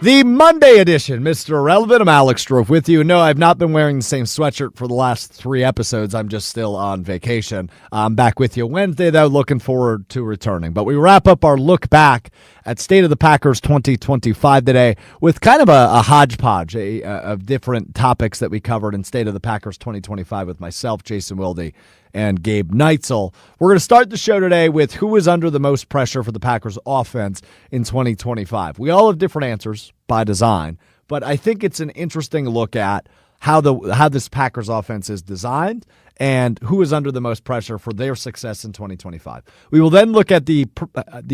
The Monday edition, Mr. Irrelevant. I'm Alex Strouf with you. No, I've not been wearing the same sweatshirt for the last 3 episodes. I'm just still on vacation. I'm back with you Wednesday, though, looking forward to returning. But we wrap up our look back at State of the Packers 2025 today with kind of a hodgepodge of different topics that we covered in State of the Packers 2025 with myself, Jason Wilde, and Gabe Neitzel. We're going to start the show today with who is under the most pressure for the Packers offense in 2025. We all have different answers by design, but I think it's an interesting look at how this Packers offense is designed and who is under the most pressure for their success in 2025. We will then look at the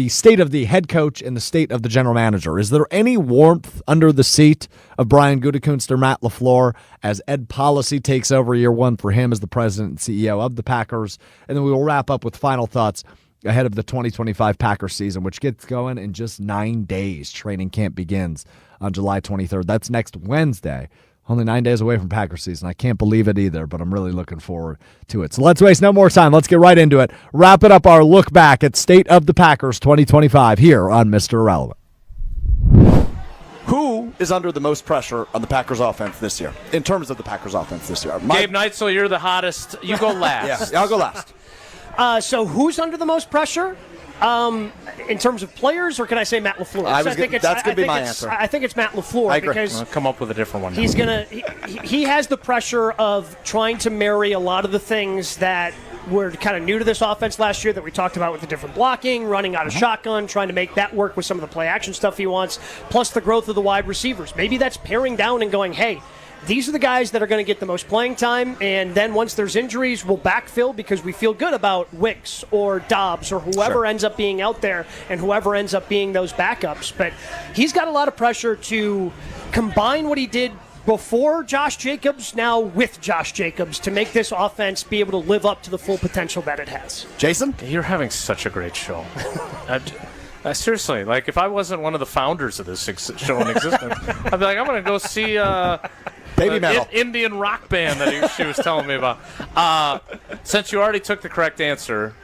state of the head coach and the state of the general manager. Is there any warmth under the seat of Brian Gutekunst or Matt LaFleur as Ed Policy takes over year one for him as the president and CEO of the Packers? And then we will wrap up with final thoughts ahead of the 2025 Packers season, which gets going in just 9 days. Training camp begins on July 23rd. That's next Wednesday. Only 9 days away from Packers season. I can't believe it either, but I'm really looking forward to it. So let's waste no more time. Let's get right into it. Wrap it up our look back at State of the Packers 2025 here on Mr. Irrelevant. Who is under the most pressure on the Packers offense this year, in terms of the Packers offense this year? Gabe Neitzel, you're the hottest. You go last. Yeah, I'll go last. So who's under the most pressure? In terms of players, or can I say Matt LaFleur? That's going to be my answer. I think it's Matt LaFleur. I agree. Because I'll come up with a different one. He has the pressure of trying to marry a lot of the things that were kind of new to this offense last year that we talked about with the different blocking, running out of shotgun, trying to make that work with some of the play action stuff he wants, plus the growth of the wide receivers. Maybe that's paring down and going, hey, these are the guys that are going to get the most playing time, and then once there's injuries, we'll backfill because we feel good about Wicks or Dobbs or whoever ends up being out there and whoever ends up being those backups. But he's got a lot of pressure to combine what he did before Josh Jacobs, now with Josh Jacobs, to make this offense be able to live up to the full potential that it has. Jason? You're having such a great show. Seriously, like if I wasn't one of the founders of this show in existence, I'd be like, I'm going to go see Baby Metal. Indian rock band that she was telling me about. Since you already took the correct answer,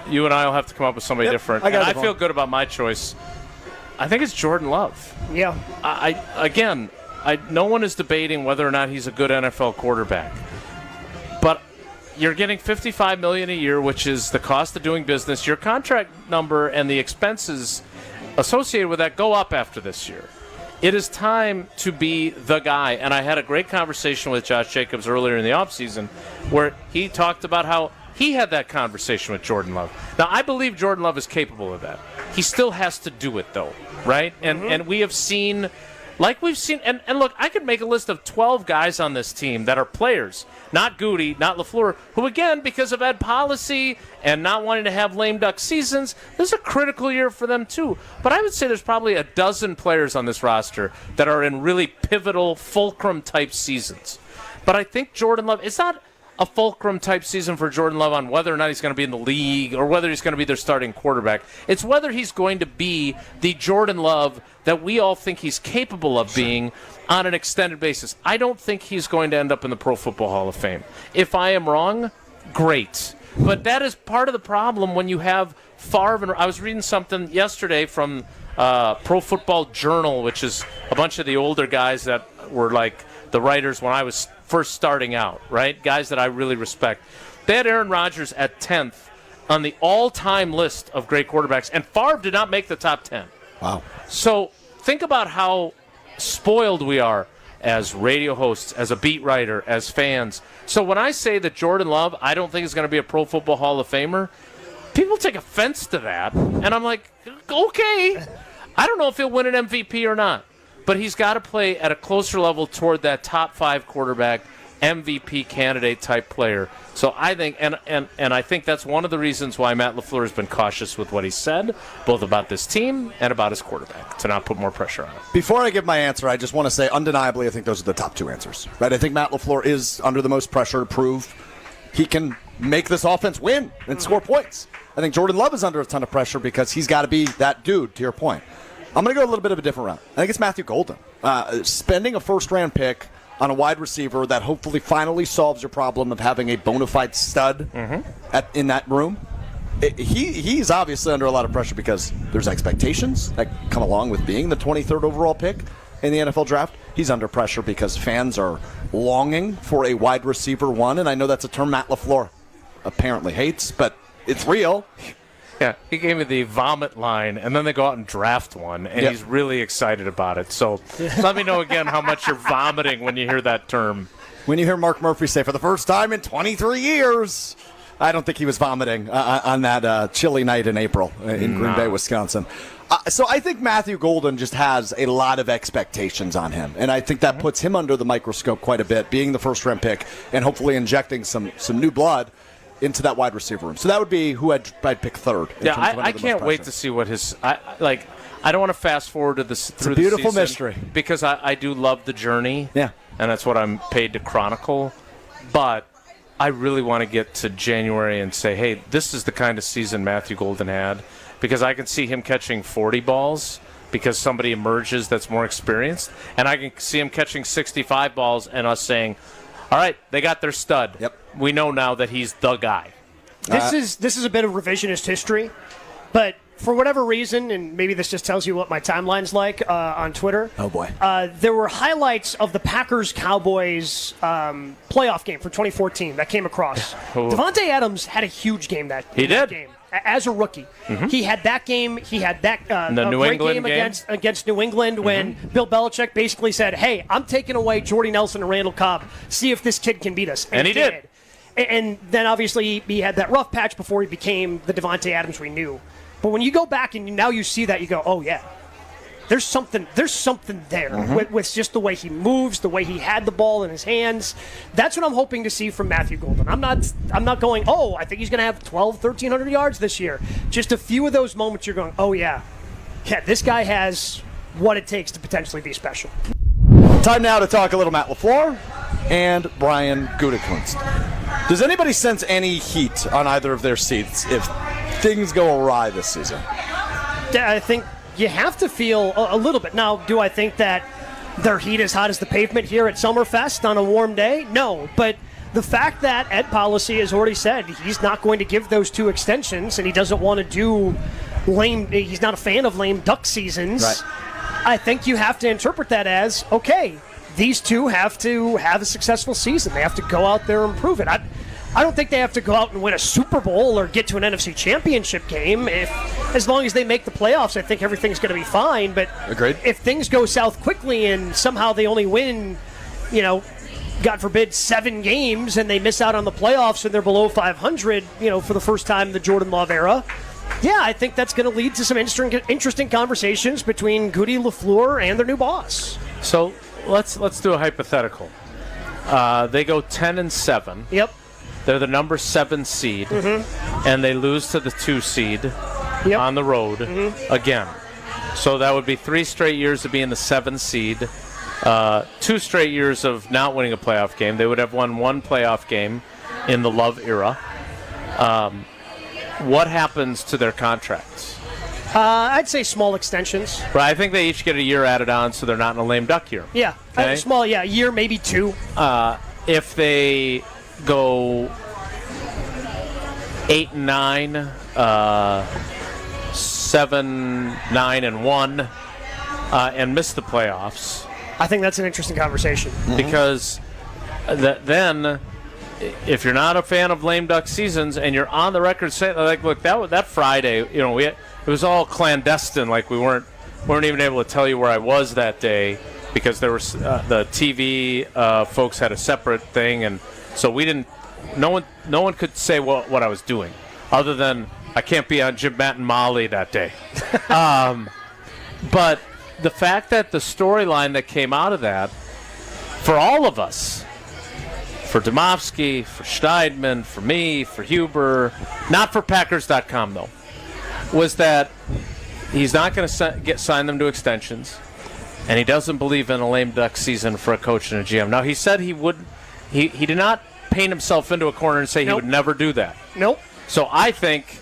you and I will have to come up with somebody different. I feel good about my choice. I think it's Jordan Love. Yeah. No one is debating whether or not he's a good NFL quarterback. But you're getting $55 million a year, which is the cost of doing business. Your contract number and the expenses associated with that go up after this year. It is time to be the guy. And I had a great conversation with Josh Jacobs earlier in the offseason where he talked about how he had that conversation with Jordan Love. Now, I believe Jordan Love is capable of that. He still has to do it, though, right? And we have seen, like we've seen, and look, I could make a list of 12 guys on this team that are players, not Goody, not LaFleur, who, again, because of Ed Policy and not wanting to have lame duck seasons, this is a critical year for them, too. But I would say there's probably a dozen players on this roster that are in really pivotal, fulcrum-type seasons. But I think Jordan Love, it's not a fulcrum-type season for Jordan Love on whether or not he's going to be in the league or whether he's going to be their starting quarterback. It's whether he's going to be the Jordan Love that we all think he's capable of being on an extended basis. I don't think he's going to end up in the Pro Football Hall of Fame. If I am wrong, great. But that is part of the problem when you have Favre. And I was reading something yesterday from Pro Football Journal, which is a bunch of the older guys that were like the writers when I was first starting out, right? Guys that I really respect. They had Aaron Rodgers at 10th on the all-time list of great quarterbacks, and Favre did not make the top 10. Wow. So think about how spoiled we are as radio hosts, as a beat writer, as fans. So when I say that Jordan Love, I don't think is going to be a Pro Football Hall of Famer, people take offense to that, and I'm like, okay. I don't know if he'll win an MVP or not. But he's got to play at a closer level toward that top 5 quarterback, MVP candidate type player. So I think, and I think that's one of the reasons why Matt LaFleur has been cautious with what he said, both about this team and about his quarterback, to not put more pressure on him. Before I give my answer, I just want to say, undeniably, I think those are the top 2 answers. Right? I think Matt LaFleur is under the most pressure to prove he can make this offense win and score points. I think Jordan Love is under a ton of pressure because he's got to be that dude, to your point. I'm going to go a little bit of a different route. I think it's Matthew Golden. Spending a first-round pick on a wide receiver that hopefully finally solves your problem of having a bona fide stud in that room. he's obviously under a lot of pressure because there's expectations that come along with being the 23rd overall pick in the NFL draft. He's under pressure because fans are longing for a wide receiver one, and I know that's a term Matt LaFleur apparently hates, but it's real. Yeah, he gave me the vomit line, and then they go out and draft one, and he's really excited about it. So let me know again how much you're vomiting when you hear that term. When you hear Mark Murphy say, for the first time in 23 years, I don't think he was vomiting on that chilly night in April in Green Bay, Wisconsin. So I think Matthew Golden just has a lot of expectations on him, and I think that puts him under the microscope quite a bit, being the first-round pick and hopefully injecting some new blood into that wide receiver room. So that would be who I'd pick third. Yeah, I can't wait to see what his I don't want to fast forward to this through the season. It's a beautiful mystery because I do love the journey. Yeah, and that's what I'm paid to chronicle. But I really want to get to January and say, hey, this is the kind of season Matthew Golden had, because I can see him catching 40 balls because somebody emerges that's more experienced, and I can see him catching 65 balls and us saying, all right, they got their stud. Yep. We know now that he's the guy. This is a bit of revisionist history, but for whatever reason, and maybe this just tells you what my timeline's like on Twitter. Oh, boy. There were highlights of the Packers-Cowboys playoff game for 2014 that came across. Davante Adams had a huge game that game. As a rookie. Mm-hmm. He had that game. He had that great game against New England when Bill Belichick basically said, hey, I'm taking away Jordy Nelson and Randall Cobb. See if this kid can beat us. And he did. And then obviously he had that rough patch before he became the Davante Adams we knew. But when you go back and now you see that, you go, oh, yeah. There's something there with just the way he moves, the way he had the ball in his hands. That's what I'm hoping to see from Matthew Golden. I'm not going, oh, I think he's going to have 1,300 yards this year. Just a few of those moments you're going, oh, yeah, this guy has what it takes to potentially be special. Time now to talk a little Matt LaFleur and Brian Gutekunst. Does anybody sense any heat on either of their seats if things go awry this season? I think you have to feel a little bit. Now, do I think that their heat is hot as the pavement here at Summerfest on a warm day? No, but the fact that Ed Policy has already said he's not going to give those 2 extensions and he doesn't want to do he's not a fan of lame duck seasons. Right. I think you have to interpret that as, okay, these 2 have to have a successful season. They have to go out there and prove it. I don't think they have to go out and win a Super Bowl or get to an NFC Championship game. As long as they make the playoffs, I think everything's going to be fine. But agreed. If things go south quickly and somehow they only win, God forbid, 7 games and they miss out on the playoffs and they're below 500, for the first time in the Jordan Love era, yeah, I think that's going to lead to some interesting conversations between Goody, LaFleur, and their new boss. So let's do a hypothetical. They go 10-7. Yep. They're the number 7 seed, and they lose to the 2 seed on the road again. So that would be 3 straight years of being the 7 seed, 2 straight years of not winning a playoff game. They would have won 1 playoff game in the Love era. What happens to their contracts? I'd say small extensions. Right, I think they each get a year added on, so they're not in a lame duck year. Yeah, okay? Small, yeah, a year, maybe 2. If they go 8-9, 7-9-1, and miss the playoffs. I think that's an interesting conversation because then, if you're not a fan of lame duck seasons and you're on the record saying, like, look, that Friday, it was all clandestine. Like we weren't even able to tell you where I was that day because there was the TV folks had a separate thing, and so we didn't. No one could say what I was doing, other than I can't be on Jim, Matt, and Molly that day. But the fact that the storyline that came out of that, for all of us, for Domofsky, for Schneidman, for me, for Huber, not for Packers.com though, was that he's not going to sign them to extensions, and he doesn't believe in a lame duck season for a coach and a GM. Now, he said he would. He did not paint himself into a corner and say he would never do that. Nope. So I think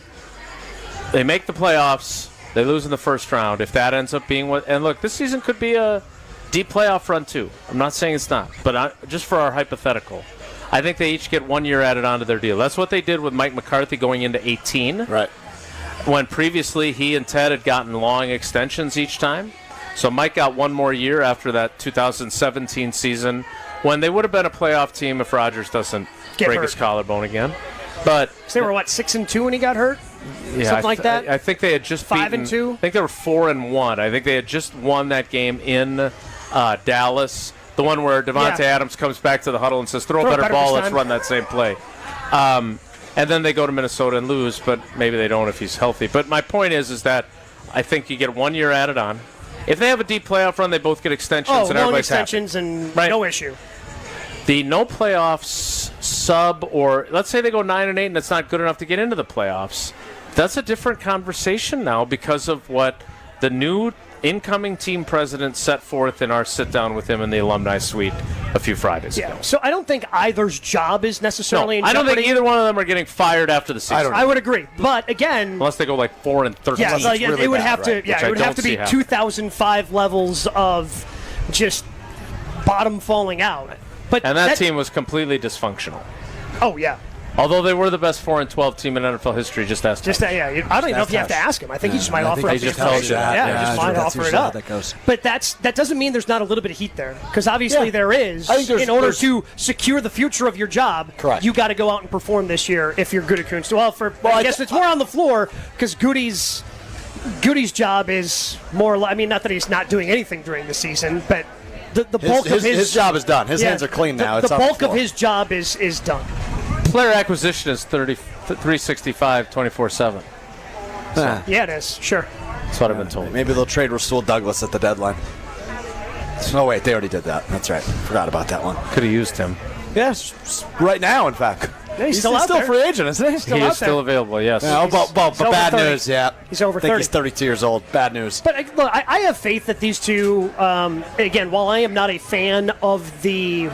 they make the playoffs, they lose in the first round. If that ends up being and look, this season could be a deep playoff run too. I'm not saying it's not, but just for our hypothetical, I think they each get 1 year added onto their deal. That's what they did with Mike McCarthy going into 18. Right. When previously he and Ted had gotten long extensions each time. So Mike got 1 more year after that 2017 season when they would have been a playoff team if Rodgers doesn't break his collarbone again. But they were, 6-2 when he got hurt? Yeah, Something like that? I think they had just 5-2? I think they were 4-1. I think they had just won that game in Dallas. The one where Devontae Adams comes back to the huddle and says, throw a better ball, let's run that same play. And then they go to Minnesota and lose, but maybe they don't if he's healthy. But my point is that I think you get 1 year added on. If they have a deep playoff run, they both get extensions and everybody's extensions happy. And no issue. The no playoffs sub, or let's say they go 9-8 and it's not good enough to get into the playoffs, that's a different conversation now because of what the new incoming team president set forth in our sit-down with him in the alumni suite a few Fridays ago. So I don't think either's job is necessarily in I jeopardy. don't think either one of them are getting fired after the season. I would agree. But again, unless they go 4-13. Yeah, really it would bad, have to. right? Yeah, it would have to be 2005 levels of just bottom falling out. But and that team was completely dysfunctional. Oh yeah. Although they were the best 4-12 team in NFL history, just ask. I don't even know if you have to ask him. I think he just might offer up he just tells you that. Yeah, he just might offer it up. But that doesn't mean there's not a little bit of heat there, because obviously there is. I think in order to secure the future of your job, correct, you got to go out and perform this year if you're Gutekunst. Well, I guess it's more on the floor because Goody's job is more. I mean, not that he's not doing anything during the season, but the bulk of his job is done. His hands are clean now. The bulk of his job is done. Player acquisition is 365 24/7. So. Yeah, it is. Sure. That's what I've been told. Maybe they'll trade Rasul Douglas at the deadline. No, wait, they already did that. That's right. Forgot about that one. Could have used him. Yes, right now, in fact. Yeah, he's still free agent, isn't he? He is still available, yes. Yeah, but bad 30. news, yeah. He's over 30. I think he's 32 years old. Bad news. But look, I have faith that these two, again, while I am not a fan of the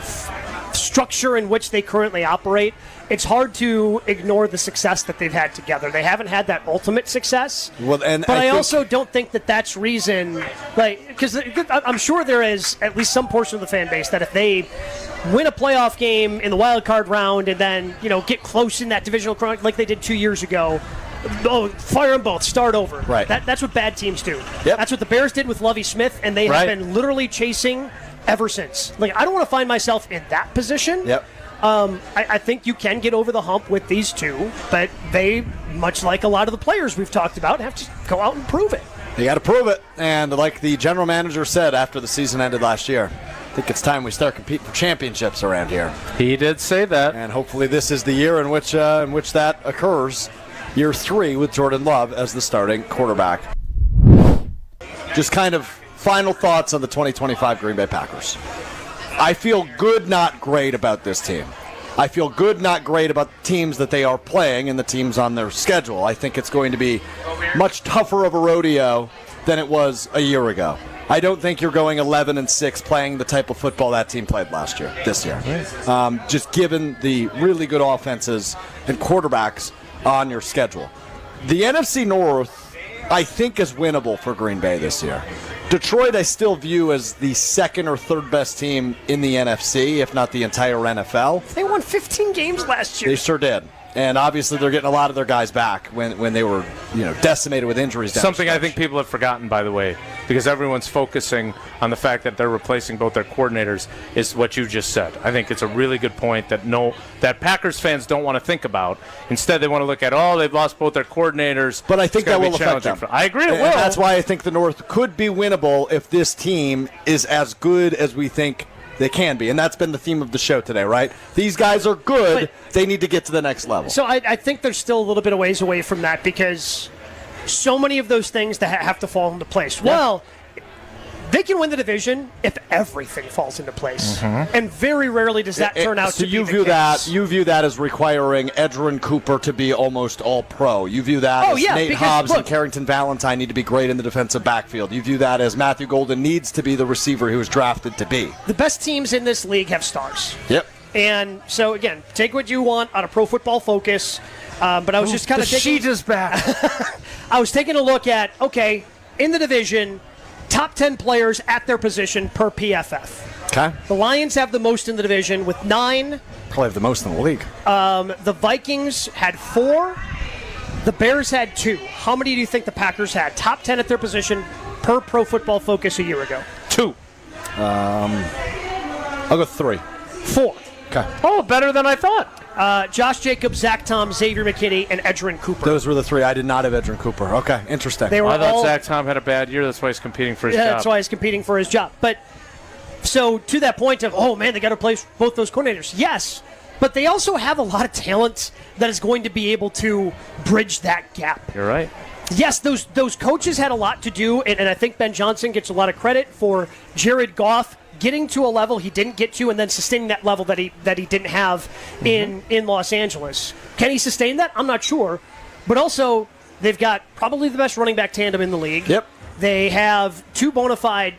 structure in which they currently operate, it's hard to ignore the success that they've had together. They haven't had that ultimate success. Well, but I also don't think that that's reason, because I'm sure there is at least some portion of the fan base that if they win a playoff game in the wild card round and then get close in that divisional round like they did 2 years ago, fire them both, start over. Right. That's what bad teams do. Yep. That's what the Bears did with Lovie Smith, and they have been literally chasing ever since. I don't want to find myself in that position. Yep. I think you can get over the hump with these two, but they, much like a lot of the players we've talked about, have to go out and prove it. You got to prove it. And like the general manager said after the season ended last year, I think it's time we start competing for championships around here. He did say that. And hopefully this is the year in which that occurs. Year 3 with Jordan Love as the starting quarterback. Just kind of final thoughts on the 2025 Green Bay Packers. I feel good, not great about this team. I feel good, not great about the teams that they are playing and the teams on their schedule. I think it's going to be much tougher of a rodeo than it was a year ago. I don't think you're going 11-6 playing the type of football that team played this year. Just given the really good offenses and quarterbacks on your schedule. The NFC North, I think, is winnable for Green Bay this year. Detroit I still view as the second or third best team in the NFC, if not the entire NFL. They won 15 games last year. They sure did. And obviously they're getting a lot of their guys back when they were decimated with injuries. Something I think people have forgotten, by the way, because everyone's focusing on the fact that they're replacing both their coordinators, is what you just said. I think it's a really good point that Packers fans don't want to think about. Instead, they want to look at, they've lost both their coordinators. But I think that will affect them. I agree it will. And that's why I think the North could be winnable if this team is as good as we think they can be. And that's been the theme of the show today, right? These guys are good. But they need to get to the next level. So I think there's still a little bit of ways away from that because so many of those things that have to fall into place. Yeah. Well, they can win the division if everything falls into place. Mm-hmm. And very rarely does that turn out to be the case. You view that as requiring Edgerrin Cooper to be almost all pro. You view that as Nate Hobbs and Carrington Valentine need to be great in the defensive backfield. You view that as Matthew Golden needs to be the receiver he was drafted to be. The best teams in this league have stars. Yep. And so, again, take what you want out of Pro Football Focus. But I was just kind of taking... The sheet is back. I was taking a look at, in the division, top 10 players at their position per PFF. Okay. The Lions have the most in the division with 9. Probably have the most in the league. The Vikings had 4. The Bears had 2. How many do you think the Packers had? Top 10 at their position per Pro Football Focus a year ago. 2. I'll go 3. 4. Okay. Oh, better than I thought. Josh Jacobs, Zach Tom, Xavier McKinney, and Edgerrin Cooper. Those were the 3. I did not have Edgerrin Cooper. Okay, interesting. They were I thought all, Zach Tom had a bad year. That's why he's competing for his job. That's why he's competing for his job. But so to that point of, oh man, they got to replace both those coordinators. Yes, but they also have a lot of talent that is going to be able to bridge that gap. You're right. Yes, those coaches had a lot to do, and I think Ben Johnson gets a lot of credit for Jared Goff getting to a level he didn't get to and then sustaining that level that he didn't have in Los Angeles. Can he sustain that? I'm not sure. But also, they've got probably the best running back tandem in the league. Yep. They have 2 bona fide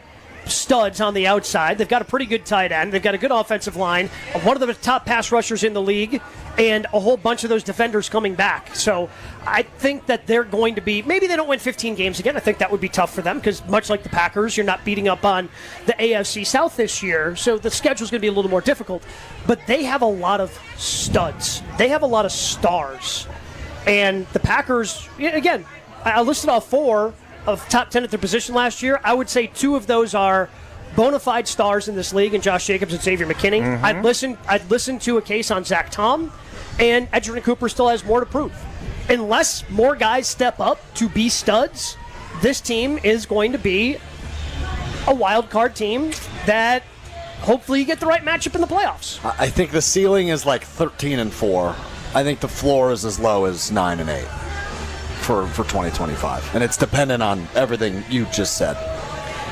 studs on the outside. They've got a pretty good tight end. They've got a good offensive line. One of the top pass rushers in the league, and a whole bunch of those defenders coming back. So I think that they're going to be, maybe they don't win 15 games again. I think that would be tough for them because much like the Packers, you're not beating up on the AFC South this year. So the schedule's going to be a little more difficult. But they have a lot of studs. They have a lot of stars. And the Packers, again, I listed off 4 of top 10 at their position last year. I would say 2 of those are bona fide stars in this league, and Josh Jacobs and Xavier McKinney. Mm-hmm. I'd listen to a case on Zach Tom, and Edgerrin Cooper still has more to prove. Unless more guys step up to be studs, this team is going to be a wild card team that hopefully you get the right matchup in the playoffs. I think the ceiling is like 13-4. I think the floor is as low as 9-8 for 2025, and it's dependent on everything you just said.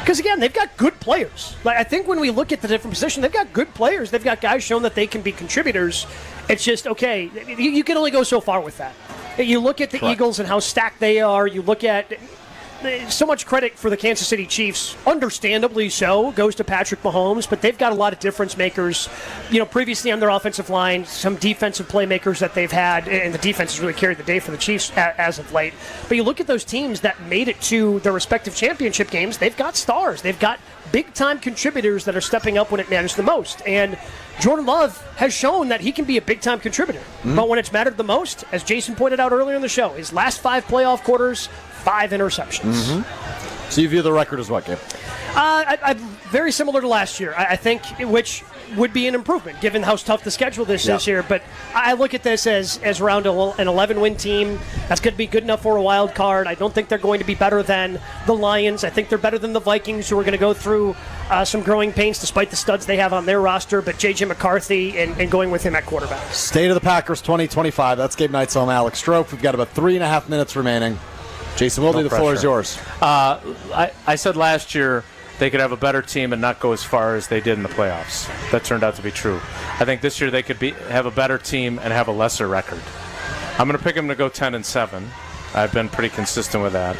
Because, again, they've got good players. Like, I think when we look at the different positions, they've got good players. They've got guys shown that they can be contributors. It's just, okay, you can only go so far with that. You look at the Correct. Eagles and how stacked they are. You look at so much credit for the Kansas City Chiefs, understandably so, goes to Patrick Mahomes, but they've got a lot of difference makers. You know, previously on their offensive line, some defensive playmakers that they've had, and the defense has really carried the day for the Chiefs as of late. But you look at those teams that made it to their respective championship games, they've got stars. They've got big-time contributors that are stepping up when it matters the most. And Jordan Love has shown that he can be a big-time contributor. Mm-hmm. But when it's mattered the most, as Jason pointed out earlier in the show, his last 5 playoff quarters, 5 interceptions. Mm-hmm. So you view the record as what, Gabe? I'm very similar to last year, I think, which would be an improvement given how tough the schedule is this year. But I look at this as around an 11-win team. That's going to be good enough for a wild card. I don't think they're going to be better than the Lions. I think they're better than the Vikings, who are going to go through some growing pains despite the studs they have on their roster. But J.J. McCarthy and going with him at quarterback. State of the Packers 2025. That's Gabe Neitzel and Alex Strouf. We've got about 3.5 minutes remaining. Jason Wilde, the floor is yours. I said last year they could have a better team and not go as far as they did in the playoffs. That turned out to be true. I think this year they could have a better team and have a lesser record. I'm going to pick them to go 10-7. I've been pretty consistent with that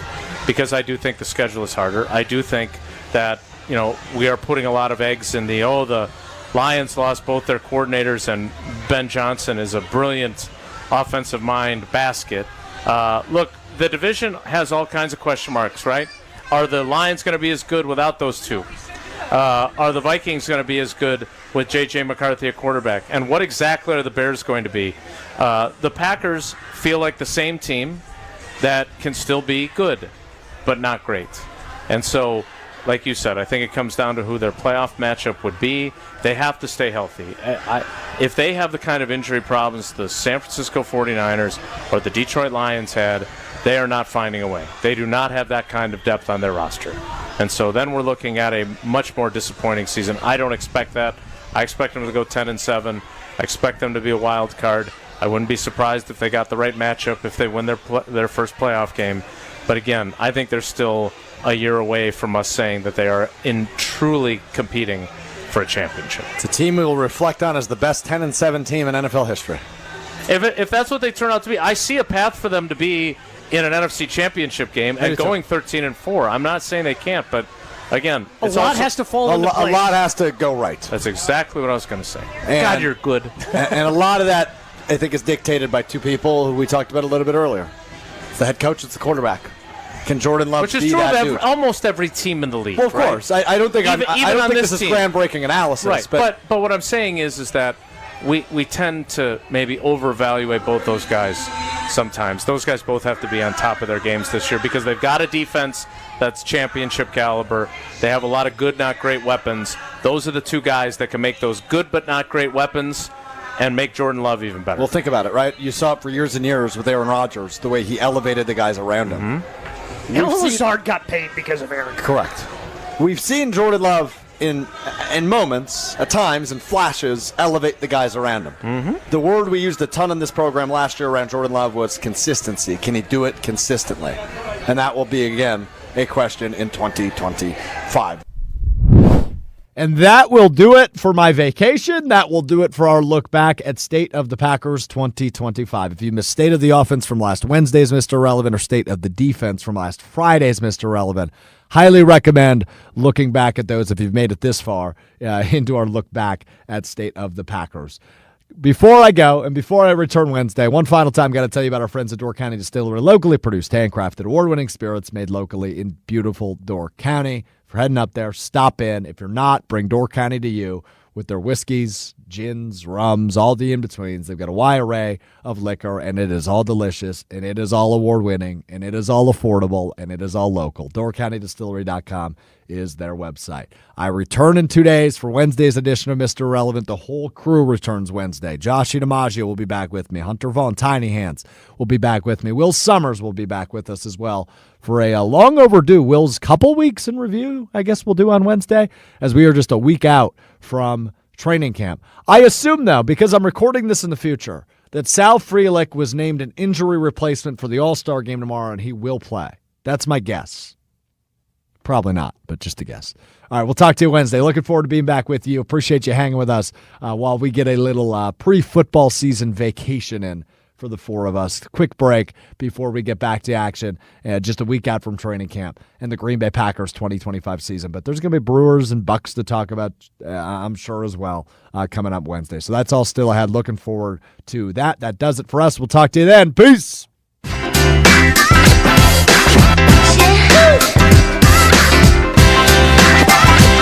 because I do think the schedule is harder. I do think that, you know, we are putting a lot of eggs in the Lions lost both their coordinators and Ben Johnson is a brilliant offensive mind basket. Look, the division has all kinds of question marks, right? Are the Lions going to be as good without those two? Are the Vikings going to be as good with J.J. McCarthy at quarterback? And what exactly are the Bears going to be? The Packers feel like the same team that can still be good, but not great. And so, like you said, I think it comes down to who their playoff matchup would be. They have to stay healthy. If they have the kind of injury problems the San Francisco 49ers or the Detroit Lions had, they are not finding a way. They do not have that kind of depth on their roster. And so then we're looking at a much more disappointing season. I don't expect that. I expect them to go 10-7. I expect them to be a wild card. I wouldn't be surprised if they got the right matchup if they win their first playoff game. But again, I think they're still a year away from us saying that they are truly competing for a championship. It's a team we will reflect on as the best 10-7 team in NFL history. If that's what they turn out to be, I see a path for them to be in an NFC championship game and going 13-4. I'm not saying they can't, but again, a lot has to fall into place. A lot has to go right. That's exactly what I was going to say. And, God, you're good. And a lot of that, I think, is dictated by two people who we talked about a little bit earlier. It's the head coach, it's the quarterback. Can Jordan Love Which is be true that of dude? almost every team in the league. Well, of course. I don't think Even I don't on think this this is team. groundbreaking analysis. Right, But but what I'm saying is that we tend to maybe over-evaluate both those guys sometimes. Those guys both have to be on top of their games this year because they've got a defense that's championship caliber. They have a lot of good, not great weapons. Those are the two guys that can make those good but not great weapons and make Jordan Love even better. well, think about it, right? You saw it for years and years with Aaron Rodgers, the way he elevated the guys around him. And Lazard got paid because of Aaron. Correct. We've seen Jordan Love in moments, at times, in flashes, elevate the guys around him. The word we used a ton in this program last year around Jordan Love was consistency. Can he do it consistently? And that will be, again, a question in 2025. And that will do it for my vacation. That will do it for our look back at State of the Packers 2025. If you missed State of the Offense from last Wednesday's Mr. Relevant or State of the Defense from last Friday's Mr. Relevant, highly recommend looking back at those if you've made it this far into our look back at State of the Packers. Before I go and before I return Wednesday, one final time, got to tell you about our friends at Door County Distillery, locally produced, handcrafted, award-winning spirits made locally in beautiful Door County. If you're heading up there, stop in. If you're not, bring Door County to you with their whiskeys, gins, rums, all the in-betweens. They've got a wide array of liquor, and it is all delicious, and it is all award-winning, and it is all affordable, and it is all local. DoorCountyDistillery.com is their website. I return in 2 days for Wednesday's edition of Mr. Relevant. The whole crew returns Wednesday. JOSHY DiMaggio will be back with me. Hunter Vaughn, Tiny Hands, will be back with me. Will Summers will be back with us as well for a long overdue Will's couple weeks in review, I guess we'll do on Wednesday, as we are just a week out from training camp. I assume, though, because I'm recording this in the future, that Sal Frelick was named an injury replacement for the All-Star game tomorrow, and he will play. That's my guess. Probably not, but just a guess. All right, we'll talk to you Wednesday. Looking forward to being back with you. Appreciate you hanging with us while we get a little pre-football season vacation in for the four of us. Quick break before we get back to action, just a week out from training camp and the Green Bay Packers 2025 season. But there's going to be Brewers and Bucks to talk about, I'm sure, as well, coming up Wednesday. So that's all still ahead. Looking forward to that. That does it for us. We'll talk to you then. Peace.